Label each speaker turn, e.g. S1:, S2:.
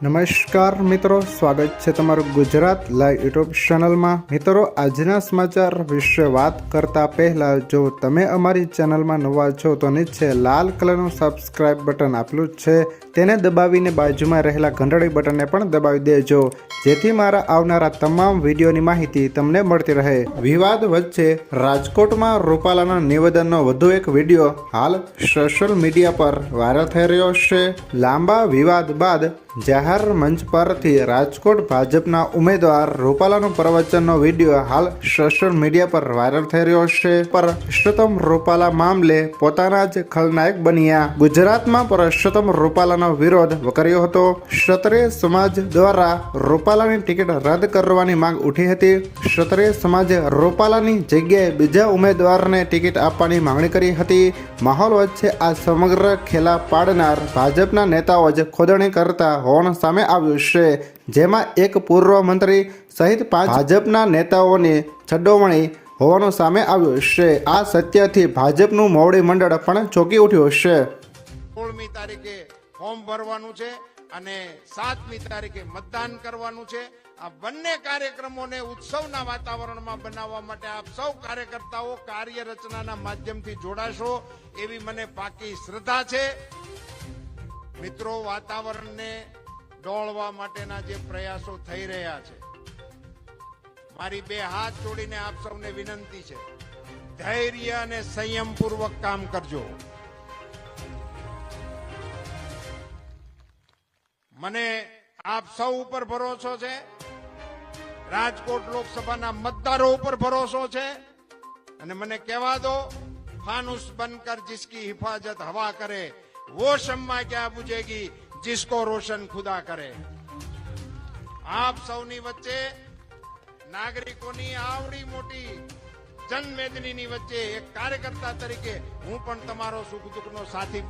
S1: નમસ્કાર મિત્રો, સ્વાગત છે તમારું ગુજરાત લાઈવ યુટ્યુબ ચેનલમાં। મિત્રો, આજના સમાચાર વિશે વાત કરતા પહેલા જો તમે અમારી ચેનલમાં નવા છો તો નીચે લાલ કલરનું સબસ્ક્રાઇબ બટન આપેલું છે, તેને દબાવીને બાજુમાં રહેલા ઘંટડી બટનને પણ દબાવી દેજો, જેથી મારા આવનારા તમામ વિડીયોની માહિતી તમને મળતી રહે। વિવાદ વચ્ચે રાજકોટમાં રૂપાલાના નિવેદનનો વધુ એક વિડીયો હાલ સોશિયલ મીડિયા પર વાયરલ થઈ રહ્યો છે। લાંબા વિવાદ બાદ જાહેર મંચ પરથી રાજકોટ ભાજપના ઉમેદવાર રૂપાલાનું પ્રવચનનો વિડીયો હાલ સોશિયલ મીડિયા પર વાયરલ થઈ રહ્યો છે। પરસોત્તમ રૂપાલા મામલે પોતાના જ ખલનાયક બન્યા। ગુજરાતમાં પરસોત્તમ રૂપાલાનો વિરોધ કર્યો હતો। ક્ષત્રિય સમાજ દ્વારા રૂપાલાની ટિકિટ રદ કરવાની માંગ ઉઠી હતી। ક્ષત્રિય સમાજે રૂપાલાની જગ્યાએ બીજા ઉમેદવારને ટિકિટ આપવાની માંગણી કરી હતી। માહોલ વચ્ચે આ સમગ્ર ખેલા પાડનાર ભાજપના નેતાઓ જ ખોદણી કરતા હોવાનું સામે આવ્યું છે, જેમાં એક પૂર્વ મંત્રી સહિત 5 ભાજપના ભનેતાઓની છડોવણી હોવાનું સામે આવ્યું છે। આ સત્યથી ભાજપનું મોવડી મંડળ પણ ચોંકી ઉઠ્યું છે।
S2: 16મી તારીખે ફોર્મ ભરવાનું છે અને 7મી તારીખે મતદાન કરવાનું છે। આ બંને કાર્યક્રમોને ઉત્સવના વાતાવરણમાં બનાવવા માટે આપ સૌ કાર્યકર્તાઓ કાર્ય રચનાના માધ્યમથી જોડાશો એવી મને પાકી શ્રદ્ધા છે। મિત્રો, વાતાવરણને ડોળવા માટેના જે પ્રયાસો થઈ રહ્યા છે, મારી 2 હાથ જોડીને આપ સૌને વિનંતી છે, ધૈર્ય અને સંયમપૂર્વક કામ કરજો। મને આપ સૌ ઉપર ભરોસો છે, રાજકોટ લોકસભાના મતદારો ઉપર ભરોસો છે અને મને કહેવા દો, ફાનુસ બનકર जिसकी हिफाजत हवा करे वो शम्मा क्या बुझेगी जिसको रोशन खुदा करे। આપ સૌની વચ્ચે નાગરિકોની આવડી મોટી જનમેદનીની વચ્ચે એક કાર્યકર્તા તરીકે હું પણ તમારો સુખ દુઃખનો સાથી બની